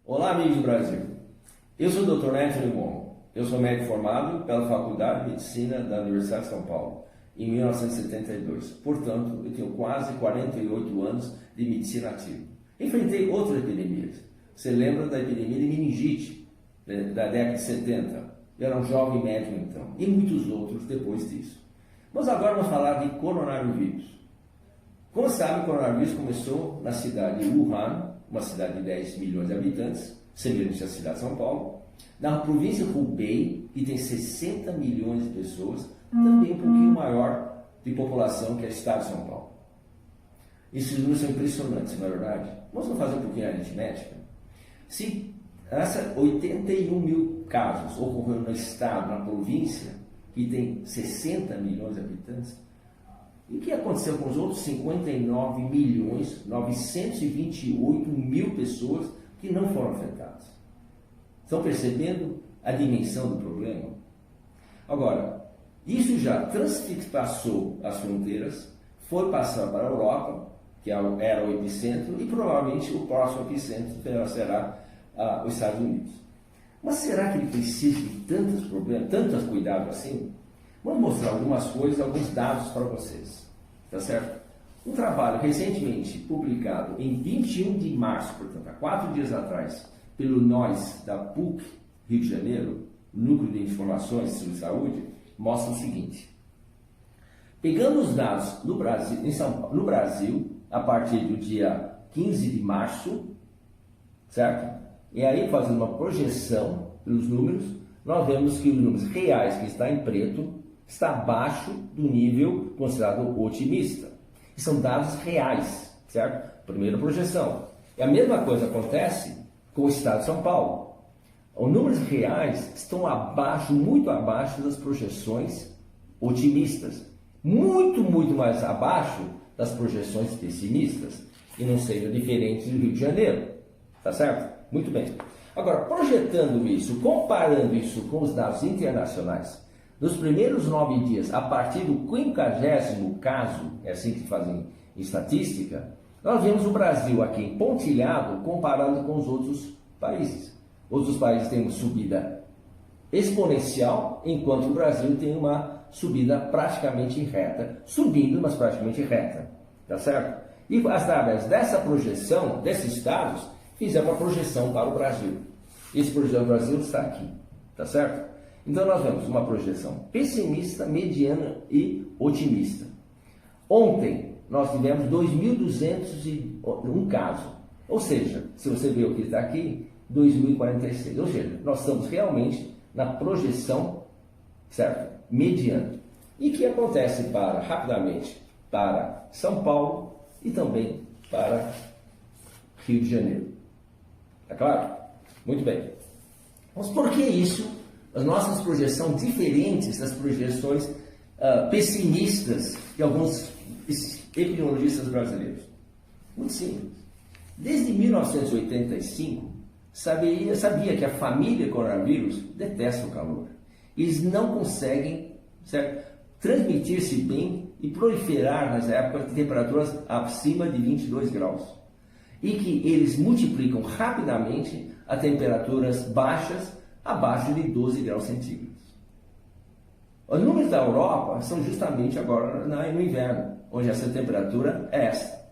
Olá, amigos do Brasil. Eu sou o Dr. Neto Limon. Eu sou médico formado pela Faculdade de Medicina da Universidade de São Paulo em 1972. Portanto, eu tenho quase 48 anos de medicina ativa. Enfrentei outras epidemias. Você lembra da epidemia de meningite, da década de 70? Eu era um jovem médico então. E muitos outros depois disso. Mas agora vamos falar de coronavírus. Como sabe, o coronavírus começou na cidade de Wuhan, uma cidade de 10 milhões de habitantes, semelhante à cidade de São Paulo, na província de Hubei, que tem 60 milhões de pessoas, também um pouquinho maior de população que é o estado de São Paulo. Esses números são impressionantes, não é verdade? Vamos fazer um pouquinho de aritmética? Se 81 mil casos ocorreram no estado, na província, que tem 60 milhões de habitantes, e o que aconteceu com os outros 59 milhões 928 mil pessoas que não foram afetadas? Estão percebendo a dimensão do problema? Agora, isso já transpassou as fronteiras, foi passar para a Europa, que era o epicentro, e provavelmente o próximo epicentro será os Estados Unidos. Mas será que ele precisa de tantos problemas, tantos cuidados assim? Vamos mostrar algumas coisas, alguns dados para vocês, tá certo? Um trabalho recentemente publicado em 21 de março, portanto, há 4 dias atrás, pelo NOIS da PUC, Rio de Janeiro, Núcleo de Informações sobre Saúde, mostra o seguinte. Pegando os dados no Brasil, a partir do dia 15 de março, certo? E aí, fazendo uma projeção pelos números, nós vemos que os números reais que está em preto está abaixo do nível considerado otimista. E são dados reais, certo? Primeira projeção. E a mesma coisa acontece com o estado de São Paulo. Os números reais estão abaixo, muito abaixo das projeções otimistas. Muito mais abaixo das projeções pessimistas. E não seja diferente do Rio de Janeiro. Tá certo? Muito bem. Agora, projetando isso, comparando isso com os dados internacionais, nos primeiros 9 dias, a partir do 50º caso, é assim que fazem estatística, nós vemos o Brasil aqui pontilhado comparado com os outros países. Outros países têm uma subida exponencial, enquanto o Brasil tem uma subida praticamente reta. Subindo, mas praticamente reta. Tá certo? E através dessa projeção, desses dados, fizemos uma projeção para o Brasil. Esse projeção do Brasil está aqui. Tá certo? Então nós vemos uma projeção pessimista, mediana e otimista. Ontem nós tivemos 2.201 casos. Ou seja, se você ver o que está aqui, 2.046. Ou seja, nós estamos realmente na projeção, certo? Mediana. E que acontece rapidamente para São Paulo e também para Rio de Janeiro. Tá claro? Muito bem. Mas por que isso? As nossas projeções diferentes das projeções pessimistas de alguns epidemiologistas brasileiros. Muito simples. Desde 1985, sabia que a família coronavírus detesta o calor. Eles não conseguem, certo, transmitir-se bem e proliferar nas épocas de temperaturas acima de 22 graus. E que eles multiplicam rapidamente a temperaturas baixas abaixo de 12 graus centígrados. Os números da Europa são justamente agora no inverno, onde essa temperatura é essa.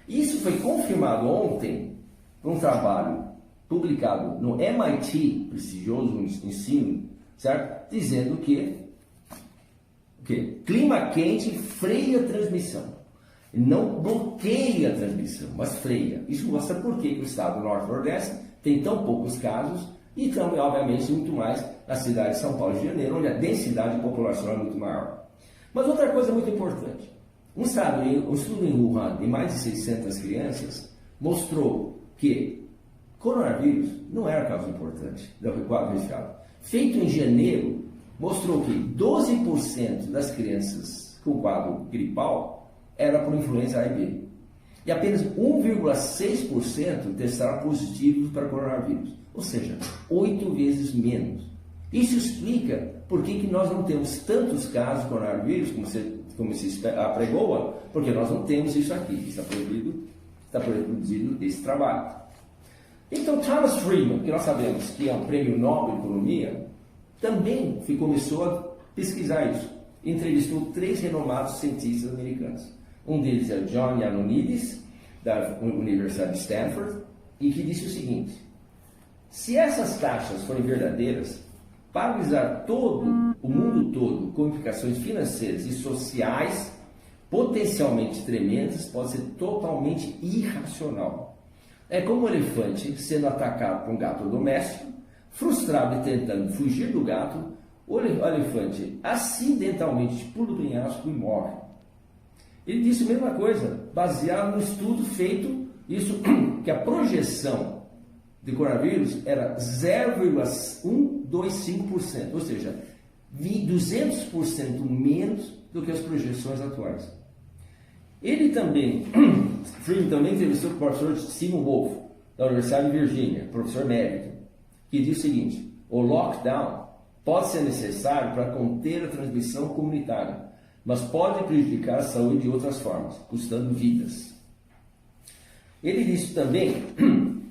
Isso foi confirmado ontem por um trabalho publicado no MIT, prestigioso ensino, certo? Dizendo que clima quente freia a transmissão. Não bloqueia a transmissão, mas freia. Isso mostra por que o estado do Norte-Nordeste tem tão poucos casos e também, obviamente, muito mais na cidade de São Paulo e Rio de Janeiro, onde a densidade populacional é muito maior. Mas outra coisa muito importante. Um estudo em Wuhan de mais de 600 crianças mostrou que coronavírus não era causa importante do quadro resfriado. Feito em janeiro, mostrou que 12% das crianças com quadro gripal era por influenza A e B. E apenas 1,6% testaram positivos para coronavírus. Ou seja, 8 vezes menos. Isso explica por que nós não temos tantos casos de coronavírus como se apregoa, porque nós não temos isso aqui. Está produzido esse trabalho. Então, Thomas Friedman, que nós sabemos que é um prêmio Nobel de Economia, também começou a pesquisar isso. Entrevistou 3 renomados cientistas americanos. Um deles é John Ioannidis, da Universidade de Stanford, e que disse o seguinte: se essas taxas forem verdadeiras, para usar todo o mundo todo com implicações financeiras e sociais potencialmente tremendas, pode ser totalmente irracional. É como um elefante sendo atacado por um gato doméstico, frustrado e tentando fugir do gato, o elefante acidentalmente pula do penhasco e morre. Ele disse a mesma coisa, baseado no estudo feito, isso que a projeção de coronavírus era 0,125%, ou seja, 200% menos do que as projeções atuais. Ele também, Friedman também entrevistou o professor Stephen Wolf, da Universidade de Virgínia, professor médico, que diz o seguinte: o lockdown pode ser necessário para conter a transmissão comunitária, mas pode prejudicar a saúde de outras formas, custando vidas. Ele disse também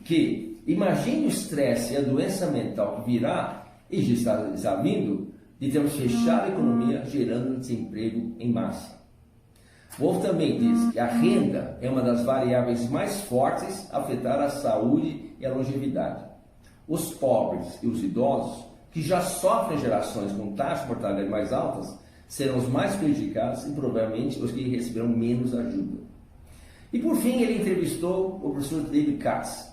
que imagine o estresse e a doença mental que virá, e já está vindo, de termos fechado a economia, gerando desemprego em massa. Wolff também diz que a renda é uma das variáveis mais fortes a afetar a saúde e a longevidade. Os pobres e os idosos, que já sofrem gerações com taxas de mortalidade mais altas, serão os mais prejudicados e provavelmente os que receberão menos ajuda. E por fim, ele entrevistou o professor David Katz,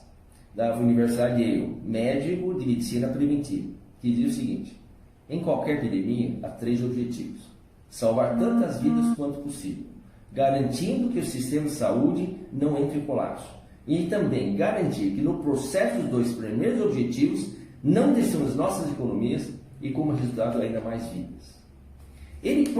da Universidade de Yale, médico de medicina preventiva, que diz o seguinte: em qualquer epidemia há 3 objetivos: salvar tantas vidas quanto possível, garantindo que o sistema de saúde não entre em colapso, e também garantir que no processo dos 2 primeiros objetivos não destruamos nossas economias e, como resultado, ainda mais vidas. Ele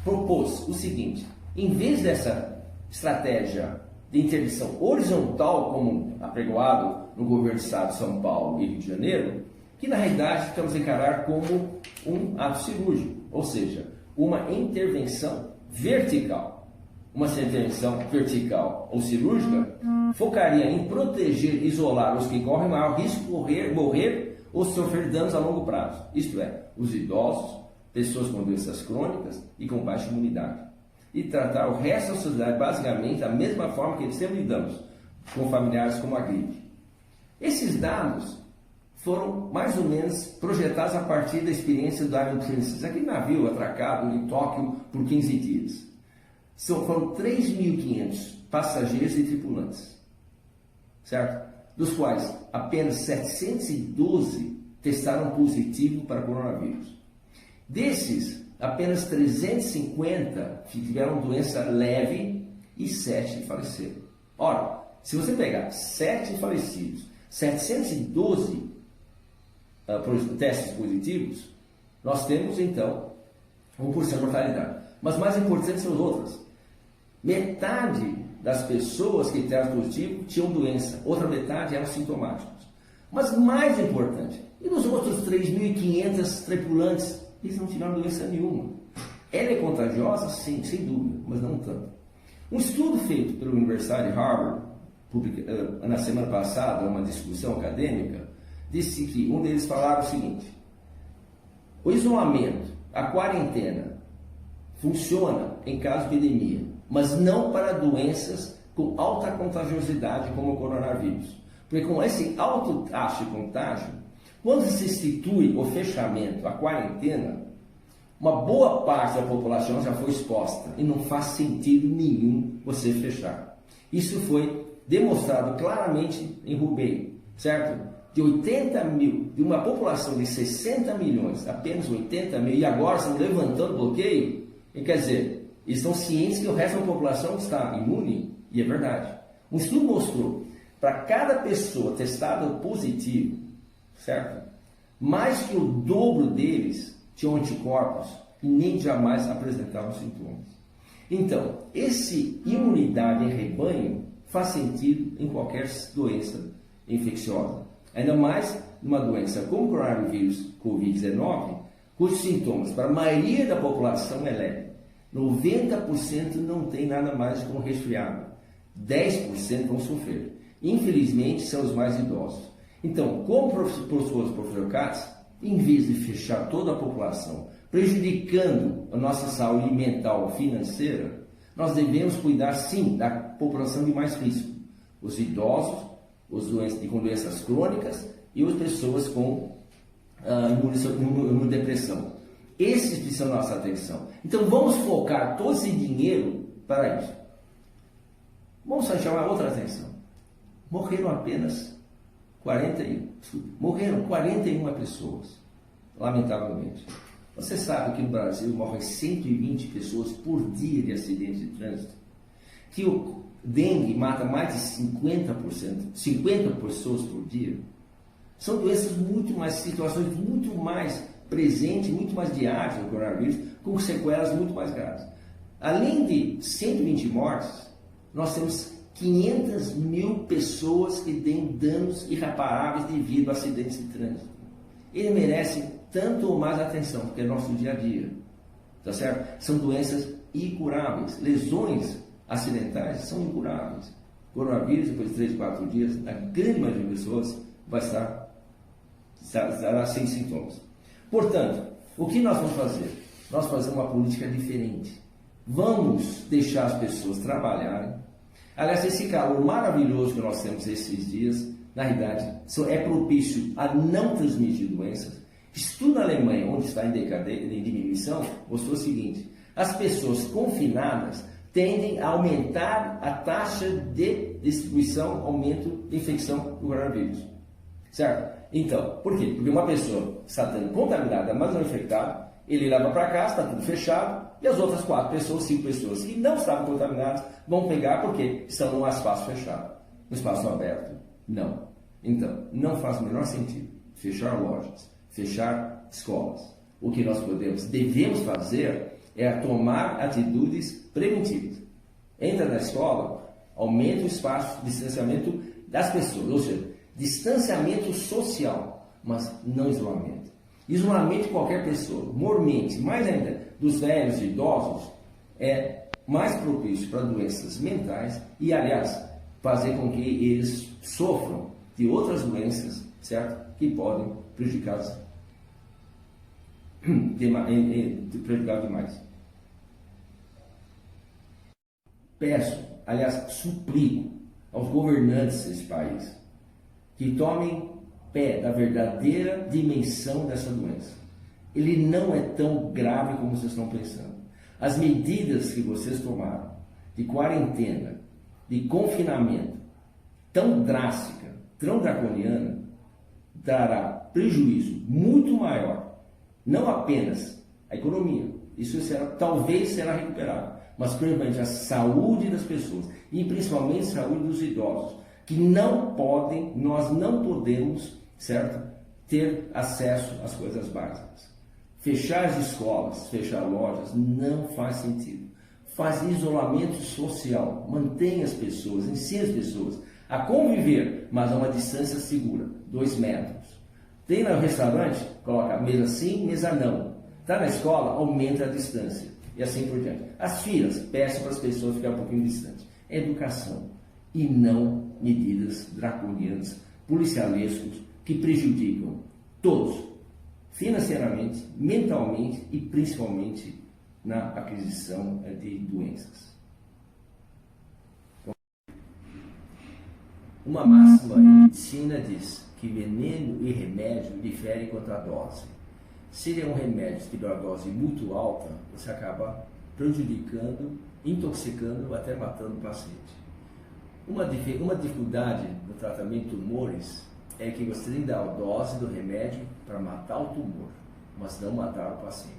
propôs o seguinte: em vez dessa estratégia de interdição horizontal, como apregoado no governo do estado de São Paulo e Rio de Janeiro, que na realidade estamos a encarar como um ato cirúrgico, ou seja, uma intervenção vertical. Uma intervenção vertical ou cirúrgica focaria em proteger e isolar os que correm maior risco de morrer ou sofrer danos a longo prazo, isto é, os idosos, pessoas com doenças crônicas e com baixa imunidade, e tratar o resto da sociedade basicamente da mesma forma que sempre lidamos com familiares como a gripe. Esses dados foram mais ou menos projetados a partir da experiência do Diamond Princess, aquele navio atracado em Tóquio por 15 dias. Foram 3.500 passageiros e tripulantes, certo? Dos quais apenas 712 testaram positivo para coronavírus. Desses, apenas 350 tiveram doença leve e 7 faleceram. Ora, se você pegar 7 falecidos, 712 testes positivos, nós temos então 1% de mortalidade. Mas mais importante são as outras. Metade das pessoas que testaram positivo tinham doença, outra metade eram sintomáticos. Mas mais importante, e nos outros 3.500 tripulantes, eles não tiveram doença nenhuma. Ela é contagiosa? Sim, sem dúvida, mas não tanto. Um estudo feito pela Universidade de Harvard, na semana passada, uma discussão acadêmica, disse que um deles falava o seguinte: o isolamento, a quarentena, funciona em caso de epidemia, mas não para doenças com alta contagiosidade como o coronavírus. Porque com esse alto taxa de contágio, quando se institui o fechamento, a quarentena, uma boa parte da população já foi exposta e não faz sentido nenhum você fechar. Isso foi demonstrado claramente em Hubei, certo? De 80 mil, de uma população de 60 milhões, apenas 80 mil, e agora estão levantando o bloqueio, e quer dizer, eles estão cientes que o resto da população está imune, e é verdade. Um estudo mostrou, para cada pessoa testada positivo, certo? Mais que o dobro deles tinham anticorpos e nem jamais apresentavam sintomas. Então, esse imunidade em rebanho faz sentido em qualquer doença infecciosa. Ainda mais numa doença como o coronavírus Covid-19, cujos sintomas para a maioria da população é leve. 90% não tem nada mais com resfriado. 10% vão sofrer. Infelizmente, são os mais idosos. Então, como o professor Katz, em vez de fechar toda a população, prejudicando a nossa saúde mental e financeira, nós devemos cuidar sim da população de mais risco. Os idosos, os com doenças crônicas e as pessoas com imunodepressão. Esses precisam da nossa atenção. Então vamos focar todo esse dinheiro para isso. Vamos só chamar outra atenção. Morreram 41 pessoas, lamentavelmente. Você sabe que no Brasil morrem 120 pessoas por dia de acidente de trânsito? Que o dengue mata mais de 50 pessoas por dia? São doenças situações muito mais presentes, muito mais diárias do coronavírus, com sequelas muito mais graves. Além de 120 mortes, nós temos 500 mil pessoas que têm danos irreparáveis devido a acidentes de trânsito. Ele merece tanto ou mais atenção, porque é nosso dia a dia, tá certo? São doenças incuráveis, lesões acidentais são incuráveis. Coronavírus, depois de 3, 4 dias, a grande maioria de pessoas vai estar sem sintomas. Portanto, o que nós vamos fazer? Nós fazemos uma política diferente. Vamos deixar as pessoas trabalharem. Aliás, esse calor maravilhoso que nós temos esses dias, na realidade, é propício a não transmitir doenças. Estudo na Alemanha, onde está em diminuição, mostrou o seguinte: as pessoas confinadas tendem a aumentar a taxa de distribuição, aumento de infecção do coronavírus. Certo? Então, por quê? Porque uma pessoa está sendo contaminada, mas não infectada, ele leva para casa, está tudo fechado, e as outras 4 pessoas, 5 pessoas que não estavam contaminadas vão pegar porque estão num espaço fechado. No espaço aberto, não. Então, não faz o menor sentido fechar lojas, fechar escolas. O que nós devemos fazer é tomar atitudes preventivas. Entra na escola, aumenta o espaço de distanciamento das pessoas, ou seja, distanciamento social, mas não isolamento. Isolamento de qualquer pessoa, mormente, mais ainda dos velhos e idosos, é mais propício para doenças mentais e, aliás, fazer com que eles sofram de outras doenças, certo? Que podem prejudicá-los demais. Peço, aliás, suplico aos governantes desse país que tomem pé da verdadeira dimensão dessa doença. Ele não é tão grave como vocês estão pensando. As medidas que vocês tomaram de quarentena, de confinamento, tão drástica, tão draconiana, dará prejuízo muito maior, não apenas à economia, isso talvez será recuperado, mas principalmente a saúde das pessoas e principalmente a saúde dos idosos, que nós não podemos, certo, ter acesso às coisas básicas. Fechar as escolas, fechar lojas, não faz sentido. Faz isolamento social, mantenha as pessoas, ensine as pessoas a conviver, mas a uma distância segura, 2 metros. Tem no restaurante, coloca mesa sim, mesa não. Está na escola, aumenta a distância e assim por diante. As filas, peço para as pessoas ficarem um pouquinho distantes. É educação e não medidas draconianas, policialescos, que prejudicam todos, financeiramente, mentalmente e principalmente na aquisição de doenças. Uma máxima em medicina diz que veneno e remédio diferem quanto à dose. Se é um remédio que dá uma dose muito alta, você acaba prejudicando, intoxicando ou até matando o paciente. Uma dificuldade no tratamento de tumores é que você tem que dar a dose do remédio para matar o tumor, mas não matar o paciente.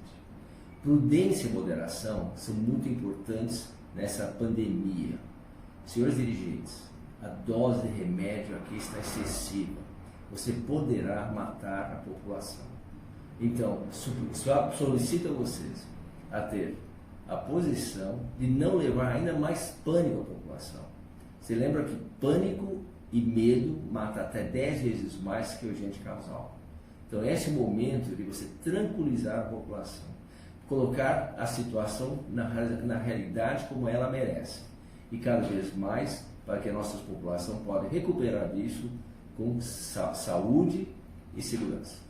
Prudência e moderação são muito importantes nessa pandemia. Senhores dirigentes, a dose de remédio aqui está excessiva. Você poderá matar a população. Então, solicito a vocês a ter a posição de não levar ainda mais pânico à população. Você lembra que pânico e medo mata até 10 vezes mais que o agente causal. Então, esse é o momento de você tranquilizar a população, colocar a situação na realidade como ela merece e cada vez mais para que a nossa população possa recuperar disso com saúde e segurança.